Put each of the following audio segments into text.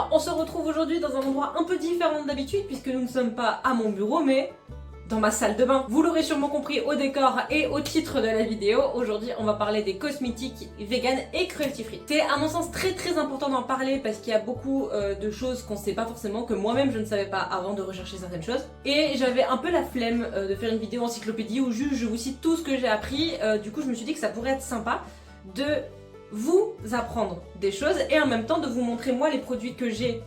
Alors, on se retrouve aujourd'hui dans un endroit un peu différent d'habitude puisque nous ne sommes pas à mon bureau mais dans ma salle de bain. Vous l'aurez sûrement compris au décor et au titre de la vidéo, aujourd'hui on va parler des cosmétiques vegan et cruelty free. C'est à mon sens très important d'en parler parce qu'il y a beaucoup de choses qu'on sait pas forcément, que moi-même je ne savais pas avant de rechercher certaines choses. Et j'avais un peu la flemme de faire une vidéo encyclopédie où juste je vous cite tout ce que j'ai appris, du coup je me suis dit que ça pourrait être sympa de vous apprendre des choses et en même temps de vous montrer moi les produits que j'ai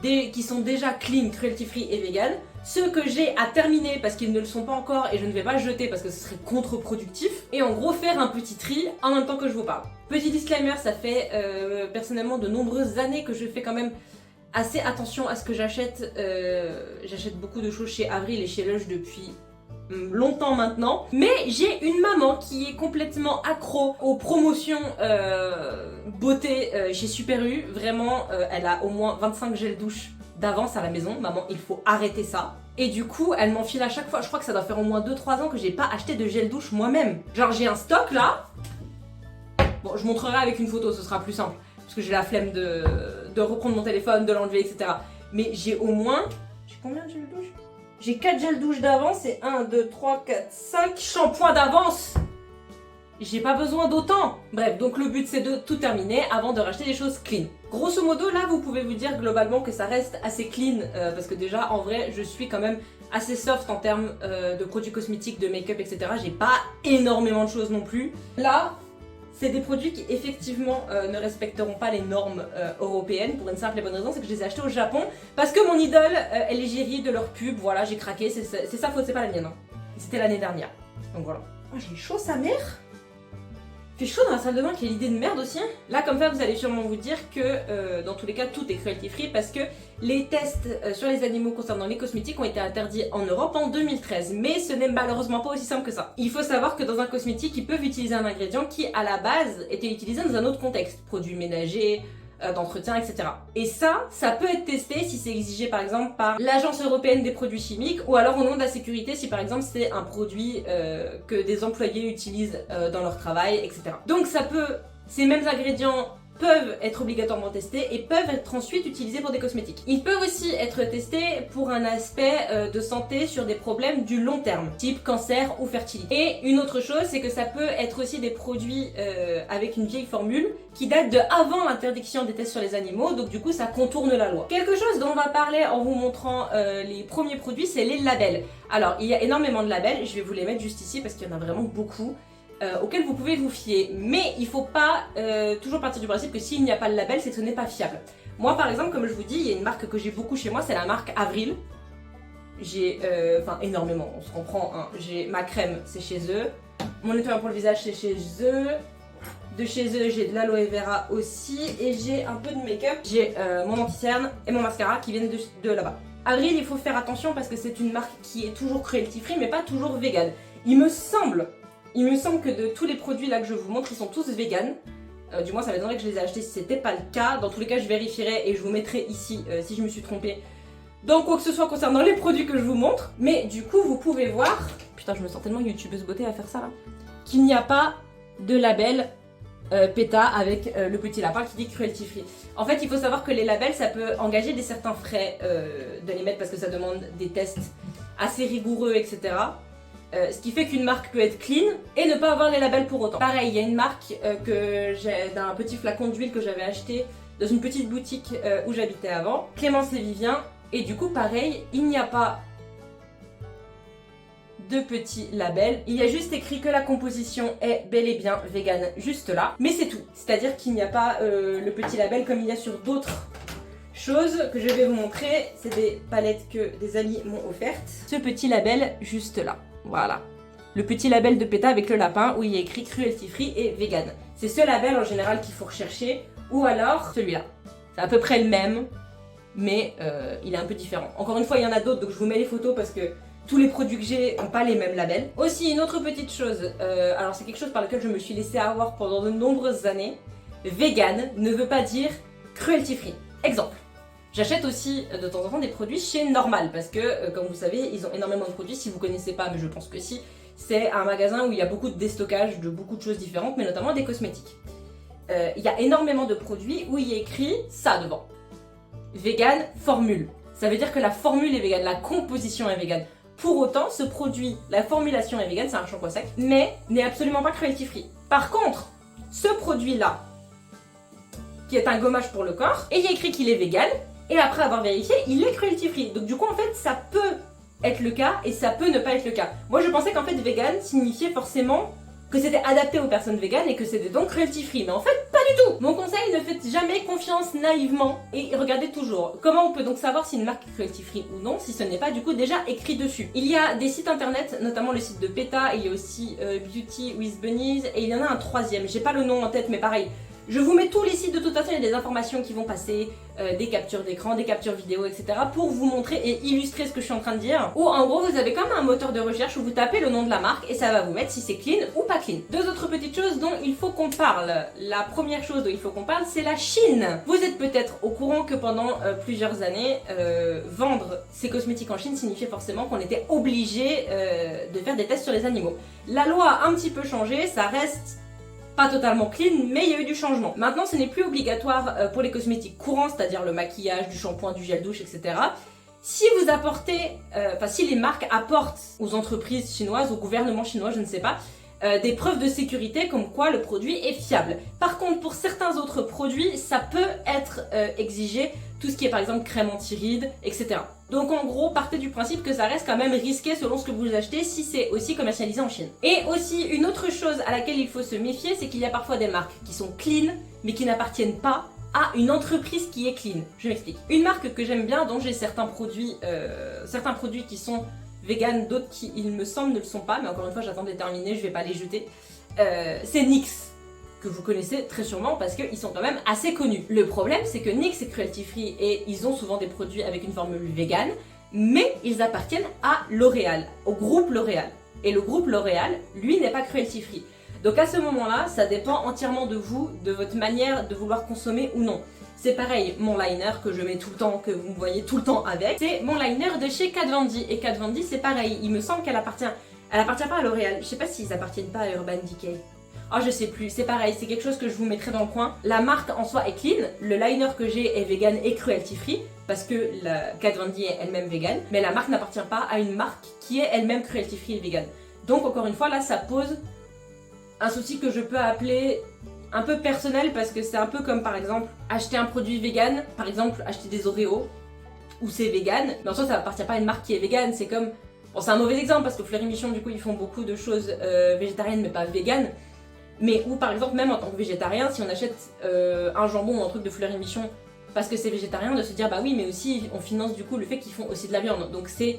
qui sont déjà clean, cruelty free et vegan, ceux que j'ai à terminer parce qu'ils ne le sont pas encore et je ne vais pas jeter parce que ce serait contre-productif, et en gros faire un petit tri en même temps que je vous parle. Petit disclaimer, ça fait personnellement de nombreuses années que je fais quand même assez attention à ce que j'achète. J'achète beaucoup de choses chez Avril et chez Lush depuis longtemps maintenant, mais j'ai une maman qui est complètement accro aux promotions beauté chez Super U. Vraiment, elle a au moins 25 gels douche d'avance à la maison. Maman, il faut arrêter ça. Et du coup, elle m'enfile à chaque fois. Je crois que ça doit faire au moins 2-3 ans que j'ai pas acheté de gel douche moi-même. Genre, j'ai un stock là. Bon, je montrerai avec une photo, ce sera plus simple. Parce que j'ai la flemme de reprendre mon téléphone, de l'enlever, etc. Mais j'ai au moins... J'ai combien de gel douche ? J'ai 4 gels douche d'avance et 1, 2, 3, 4, 5 shampoings d'avance. J'ai pas besoin d'autant. Bref, donc le but c'est de tout terminer avant de racheter des choses clean. Grosso modo, là vous pouvez vous dire globalement que ça reste assez clean parce que déjà en vrai je suis quand même assez soft en termes de produits cosmétiques, de make-up, etc. J'ai pas énormément de choses non plus. Là, c'est des produits qui effectivement ne respecteront pas les normes européennes pour une simple et bonne raison, c'est que je les ai achetés au Japon parce que mon idole, elle est gérie de leur pub. Voilà, j'ai craqué, c'est sa faute, c'est pas la mienne. Hein. C'était l'année dernière. Donc voilà. Oh, j'ai chaud sa mère. Il fait chaud dans la salle de bain, qui est l'idée de merde aussi. Là, comme ça, vous allez sûrement vous dire que dans tous les cas, tout est cruelty free parce que les tests sur les animaux concernant les cosmétiques ont été interdits en Europe en 2013. Mais ce n'est malheureusement pas aussi simple que ça. Il faut savoir que dans un cosmétique, ils peuvent utiliser un ingrédient qui, à la base, était utilisé dans un autre contexte. Produits ménagers, d'entretien, etc. Et ça peut être testé si c'est exigé par exemple par l'Agence européenne des produits chimiques ou alors au nom de la sécurité si par exemple c'est un produit que des employés utilisent dans leur travail, etc. Donc ces mêmes ingrédients peuvent être obligatoirement testés et peuvent être ensuite utilisés pour des cosmétiques. Ils peuvent aussi être testés pour un aspect de santé sur des problèmes du long terme, type cancer ou fertilité. Et une autre chose, c'est que ça peut être aussi des produits avec une vieille formule qui date de avant l'interdiction des tests sur les animaux, donc du coup ça contourne la loi. Quelque chose dont on va parler en vous montrant les premiers produits, c'est les labels. Alors il y a énormément de labels, je vais vous les mettre juste ici parce qu'il y en a vraiment beaucoup. Auquel vous pouvez vous fier, mais il faut pas toujours partir du principe que s'il n'y a pas le label, c'est que ce n'est pas fiable. Moi par exemple, comme je vous dis, il y a une marque que j'ai beaucoup chez moi, c'est la marque Avril. J'ai, énormément, on se comprend, hein. J'ai ma crème, c'est chez eux, mon nettoyant pour le visage, c'est chez eux, de chez eux j'ai de l'aloe vera aussi, et j'ai un peu de make-up, j'ai mon anti-cerne et mon mascara qui viennent de là-bas. Avril, il faut faire attention parce que c'est une marque qui est toujours cruelty free, mais pas toujours vegan. Il me semble que de tous les produits là que je vous montre, ils sont tous vegan. Du moins, ça m'étonnerait que je les ai achetés si c'était pas le cas. Dans tous les cas, je vérifierai et je vous mettrai ici si je me suis trompée dans quoi que ce soit concernant les produits que je vous montre. Mais du coup, vous pouvez voir, putain, je me sens tellement youtubeuse beauté à faire ça là, qu'il n'y a pas de label PETA avec le petit lapin qui dit cruelty free. En fait, il faut savoir que les labels, ça peut engager certains frais de les mettre parce que ça demande des tests assez rigoureux, etc. Ce qui fait qu'une marque peut être clean et ne pas avoir les labels pour autant. Pareil, il y a une marque d'un petit flacon d'huile que j'avais acheté dans une petite boutique où j'habitais avant, Clémence et Vivien, et du coup pareil, il n'y a pas de petits labels, il y a juste écrit que la composition est bel et bien vegan juste là, mais c'est tout. C'est-à-dire qu'il n'y a pas le petit label comme il y a sur d'autres choses que je vais vous montrer. C'est des palettes que des amis m'ont offertes. Ce petit label juste là. Voilà, le petit label de PETA avec le lapin où il y a écrit cruelty free et vegan. C'est ce label en général qu'il faut rechercher, ou alors celui-là. C'est à peu près le même, mais il est un peu différent. Encore une fois, il y en a d'autres, donc je vous mets les photos parce que tous les produits que j'ai n'ont pas les mêmes labels. Aussi, une autre petite chose, alors c'est quelque chose par lequel je me suis laissée avoir pendant de nombreuses années. Vegan ne veut pas dire cruelty free. Exemple. J'achète aussi de temps en temps des produits chez Normal parce que, comme vous savez, ils ont énormément de produits. Si vous connaissez pas, mais je pense que si, c'est un magasin où il y a beaucoup de déstockage de beaucoup de choses différentes, mais notamment des cosmétiques. Il y a énormément de produits où il y a écrit ça devant. vegan formule. Ça veut dire que la formule est vegan, la composition est vegan. Pour autant, ce produit, la formulation est vegan, c'est un shampoing sec, mais n'est absolument pas cruelty free. Par contre, ce produit-là, qui est un gommage pour le corps, et il y a écrit qu'il est vegan, et après avoir vérifié, il est cruelty free. Donc du coup, en fait, ça peut être le cas, et ça peut ne pas être le cas. Moi, je pensais qu'en fait, vegan signifiait forcément que c'était adapté aux personnes véganes et que c'était donc cruelty free. Mais en fait, pas du tout. Mon conseil, ne faites jamais confiance naïvement et regardez toujours. Comment on peut donc savoir si une marque est cruelty free ou non si ce n'est pas du coup déjà écrit dessus? Il y a des sites internet, notamment le site de PETA, il y a aussi Beauty with Bunnies et il y en a un troisième. J'ai pas le nom en tête, mais pareil. Je vous mets tous les sites, de toute façon il y a des informations qui vont passer, des captures d'écran, des captures vidéo, etc. pour vous montrer et illustrer ce que je suis en train de dire. Ou en gros vous avez comme un moteur de recherche où vous tapez le nom de la marque et ça va vous mettre si c'est clean ou pas clean. Deux autres petites choses dont il faut qu'on parle. La première chose dont il faut qu'on parle, c'est la Chine. Vous êtes peut-être au courant que pendant plusieurs années, vendre ces cosmétiques en Chine signifiait forcément qu'on était obligé de faire des tests sur les animaux. La loi a un petit peu changé, ça reste pas totalement clean, mais il y a eu du changement. Maintenant, ce n'est plus obligatoire pour les cosmétiques courants, c'est-à-dire le maquillage, du shampoing, du gel douche, etc. Si vous apportez, si les marques apportent aux entreprises chinoises, au gouvernement chinois, je ne sais pas, des preuves de sécurité comme quoi le produit est fiable. Par contre, pour certains autres produits, ça peut être exigé, tout ce qui est par exemple crème anti-rides, etc. Donc en gros, partez du principe que ça reste quand même risqué selon ce que vous achetez si c'est aussi commercialisé en Chine. Et aussi, une autre chose à laquelle il faut se méfier, c'est qu'il y a parfois des marques qui sont clean, mais qui n'appartiennent pas à une entreprise qui est clean. Je m'explique. Une marque que j'aime bien, dont j'ai certains produits qui sont vegan, d'autres qui, il me semble, ne le sont pas, mais encore une fois, j'attends de les terminer, je vais pas les jeter. C'est NYX, que vous connaissez très sûrement parce qu'ils sont quand même assez connus. Le problème, c'est que NYX est cruelty free et ils ont souvent des produits avec une formule vegan, mais ils appartiennent à L'Oréal, au groupe L'Oréal. Et le groupe L'Oréal, lui, n'est pas cruelty free. Donc à ce moment-là, ça dépend entièrement de vous, de votre manière de vouloir consommer ou non. C'est pareil, mon liner que je mets tout le temps, que vous me voyez tout le temps avec, c'est mon liner de chez Kat Von D. Et Kat Von D, c'est pareil, il me semble qu'elle appartient pas à L'Oréal. Je sais pas s'ils appartiennent pas à Urban Decay. Oh, je sais plus, c'est pareil, c'est quelque chose que je vous mettrai dans le coin. La marque en soi est clean, le liner que j'ai est vegan et cruelty free, parce que la Kat Von D est elle-même vegan, mais la marque n'appartient pas à une marque qui est elle-même cruelty free et vegan. Donc encore une fois, là, ça pose un souci que je peux appeler un peu personnel, parce que c'est un peu comme par exemple acheter un produit vegan, par exemple acheter des Oreos, où c'est vegan, mais en soi ça appartient pas à une marque qui est vegan, c'est comme... Bon, c'est un mauvais exemple parce que Fleury Michon, du coup, ils font beaucoup de choses végétariennes mais pas vegan. Mais ou par exemple, même en tant que végétarien, si on achète un jambon ou un truc de Fleury Michon parce que c'est végétarien, de se dire bah oui, mais aussi on finance du coup le fait qu'ils font aussi de la viande. Donc c'est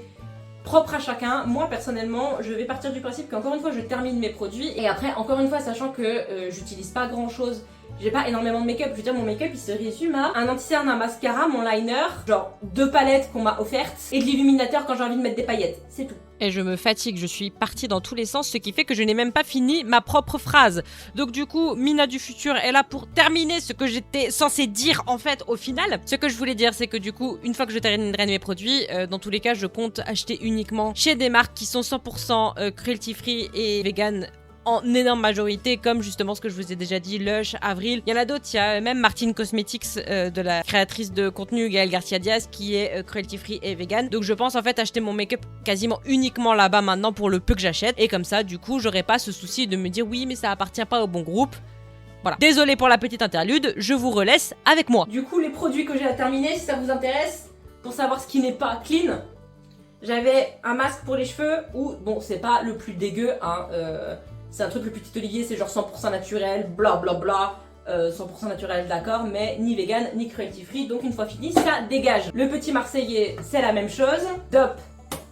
propre à chacun. Moi personnellement, je vais partir du principe qu'encore une fois je termine mes produits et après encore une fois sachant que j'utilise pas grand chose, j'ai pas énormément de make-up, je veux dire mon make-up il se résume à un anti-cerne, un mascara, mon liner, genre 2 palettes qu'on m'a offertes et de l'illuminateur quand j'ai envie de mettre des paillettes, c'est tout. Et je me fatigue, je suis partie dans tous les sens, ce qui fait que je n'ai même pas fini ma propre phrase. Donc du coup, Mina du futur est là pour terminer ce que j'étais censée dire en fait au final. Ce que je voulais dire, c'est que du coup, une fois que je terminerai mes produits, dans tous les cas, je compte acheter uniquement chez des marques qui sont 100% cruelty free et vegan en énorme majorité, comme justement ce que je vous ai déjà dit, Lush, Avril. Il y en a d'autres, il y a même Martine Cosmetics de la créatrice de contenu Gaëlle Garcia Diaz qui est cruelty free et vegan. Donc je pense en fait acheter mon make-up quasiment uniquement là-bas maintenant pour le peu que j'achète. Et comme ça, du coup, j'aurai pas ce souci de me dire oui, mais ça appartient pas au bon groupe. Voilà. Désolée pour la petite interlude, je vous relaisse avec moi. Du coup, les produits que j'ai à terminer, si ça vous intéresse, pour savoir ce qui n'est pas clean, j'avais un masque pour les cheveux où, bon, c'est pas le plus dégueu, hein, c'est un truc le petit Olivier, c'est genre 100% naturel, bla bla bla, 100% naturel d'accord, mais ni vegan ni cruelty free, donc une fois fini, ça dégage. Le petit Marseillais, c'est la même chose, Dop,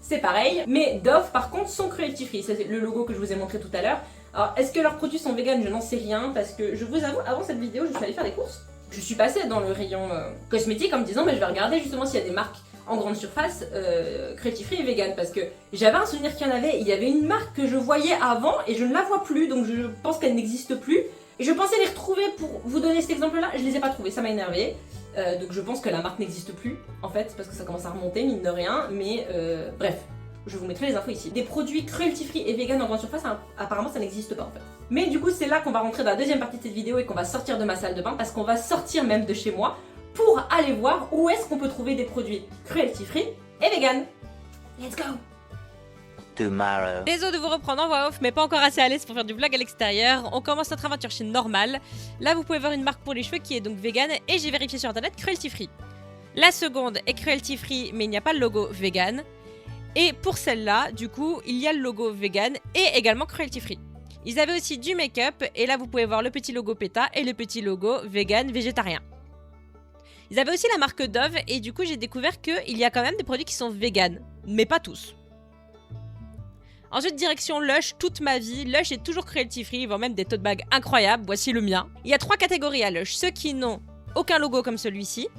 c'est pareil, mais Dove par contre sont cruelty free, c'est le logo que je vous ai montré tout à l'heure. Alors est-ce que leurs produits sont vegan? Je n'en sais rien, parce que je vous avoue, avant cette vidéo, je suis allée faire des courses. Je suis passée dans le rayon cosmétique en me disant, mais je vais regarder justement s'il y a des marques en grande surface, cruelty free et vegan, parce que j'avais un souvenir qu'il y en avait, il y avait une marque que je voyais avant et je ne la vois plus, donc je pense qu'elle n'existe plus. Et je pensais les retrouver pour vous donner cet exemple-là, je les ai pas trouvés, ça m'a énervé. Donc je pense que la marque n'existe plus, en fait, parce que ça commence à remonter, mine de rien, mais bref. Je vous mettrai les infos ici. Des produits cruelty free et vegan en grande surface, apparemment ça n'existe pas en fait. Mais du coup c'est là qu'on va rentrer dans la deuxième partie de cette vidéo et qu'on va sortir de ma salle de bain, parce qu'on va sortir même de chez moi pour aller voir où est-ce qu'on peut trouver des produits cruelty free et vegan. Let's go! Tomorrow. Désolé de vous reprendre en voix off, mais pas encore assez à l'aise pour faire du vlog à l'extérieur. On commence notre aventure chez Normal. Là, vous pouvez voir une marque pour les cheveux qui est donc vegan et j'ai vérifié sur internet cruelty free. La seconde est cruelty free, mais il n'y a pas le logo vegan. Et pour celle-là, du coup, il y a le logo vegan et également cruelty free. Ils avaient aussi du make-up et là, vous pouvez voir le petit logo PETA et le petit logo vegan végétarien. Ils avaient aussi la marque Dove et du coup, j'ai découvert qu'il y a quand même des produits qui sont vegan, mais pas tous. Ensuite, direction Lush, toute ma vie. Lush est toujours cruelty free, voire même des tote bags incroyables. Voici le mien. Il y a 3 catégories à Lush. Ceux qui n'ont aucun logo comme celui-ci,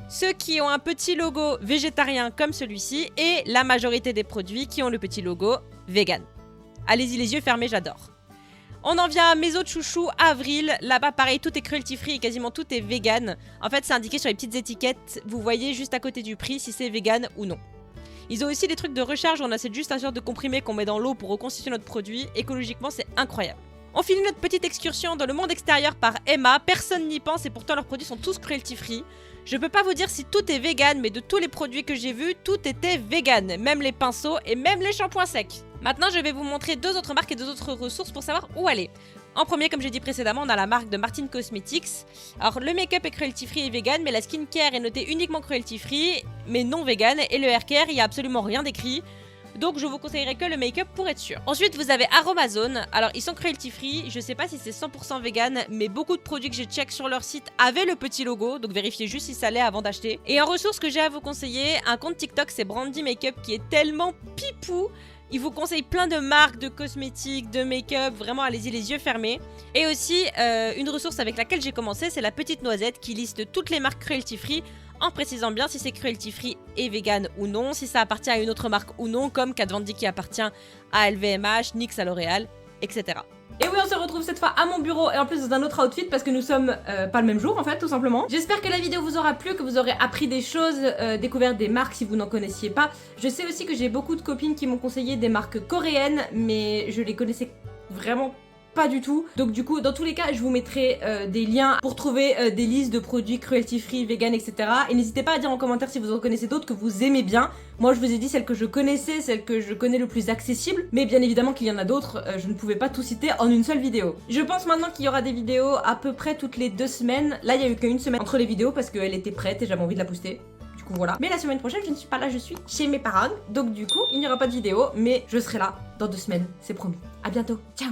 ceux qui ont un petit logo végétarien comme celui-ci, et la majorité des produits qui ont le petit logo vegan. Allez-y les yeux fermés, j'adore. On en vient à mes autres chouchous, Avril. Là-bas, pareil, tout est cruelty free et quasiment tout est vegan. En fait, c'est indiqué sur les petites étiquettes. Vous voyez juste à côté du prix si c'est vegan ou non. Ils ont aussi des trucs de recharge, on a cette juste un sorte de comprimé qu'on met dans l'eau pour reconstituer notre produit. Écologiquement, c'est incroyable. On finit notre petite excursion dans le monde extérieur par Emma. Personne n'y pense et pourtant leurs produits sont tous cruelty free. Je peux pas vous dire si tout est vegan, mais de tous les produits que j'ai vus, tout était vegan. Même les pinceaux et même les shampoings secs. Maintenant, je vais vous montrer 2 autres marques et 2 autres ressources pour savoir où aller. En premier, comme j'ai dit précédemment, on a la marque de Martin Cosmetics. Alors, le make-up est cruelty free et vegan, mais la skincare est notée uniquement cruelty free, mais non vegan. Et le haircare, il n'y a absolument rien d'écrit. Donc, je vous conseillerais que le make-up pour être sûr. Ensuite, vous avez Aromazone. Alors, ils sont cruelty free. Je sais pas si c'est 100% vegan, mais beaucoup de produits que j'ai check sur leur site avaient le petit logo. Donc, vérifiez juste si ça l'est avant d'acheter. Et en ressources que j'ai à vous conseiller, un compte TikTok, c'est Brandy Makeup, qui est tellement pipou. Il vous conseille plein de marques, de cosmétiques, de make-up, vraiment allez-y les yeux fermés. Et aussi, une ressource avec laquelle j'ai commencé, c'est la petite noisette qui liste toutes les marques cruelty free en précisant bien si c'est cruelty free et vegan ou non, si ça appartient à une autre marque ou non, comme Kat Von D qui appartient à LVMH, NYX à L'Oréal, etc. Et oui, on se retrouve cette fois à mon bureau et en plus dans un autre outfit parce que nous sommes pas le même jour en fait, tout simplement. J'espère que la vidéo vous aura plu, que vous aurez appris des choses, découvert des marques si vous n'en connaissiez pas. Je sais aussi que j'ai beaucoup de copines qui m'ont conseillé des marques coréennes, mais je les connaissais vraiment pas du tout. Donc du coup, dans tous les cas, je vous mettrai des liens pour trouver des listes de produits cruelty free, vegan, etc. Et n'hésitez pas à dire en commentaire si vous en connaissez d'autres que vous aimez bien. Moi, je vous ai dit celles que je connaissais, celles que je connais le plus accessibles. Mais bien évidemment qu'il y en a d'autres, je ne pouvais pas tout citer en une seule vidéo. Je pense maintenant qu'il y aura des vidéos à peu près toutes les 2 semaines. Là, il y a eu qu'une semaine entre les vidéos parce qu'elle était prête et j'avais envie de la poster. Du coup, voilà. Mais la semaine prochaine, je ne suis pas là, je suis chez mes parents. Donc du coup, il n'y aura pas de vidéo, mais je serai là dans 2 semaines, c'est promis. À bientôt, ciao!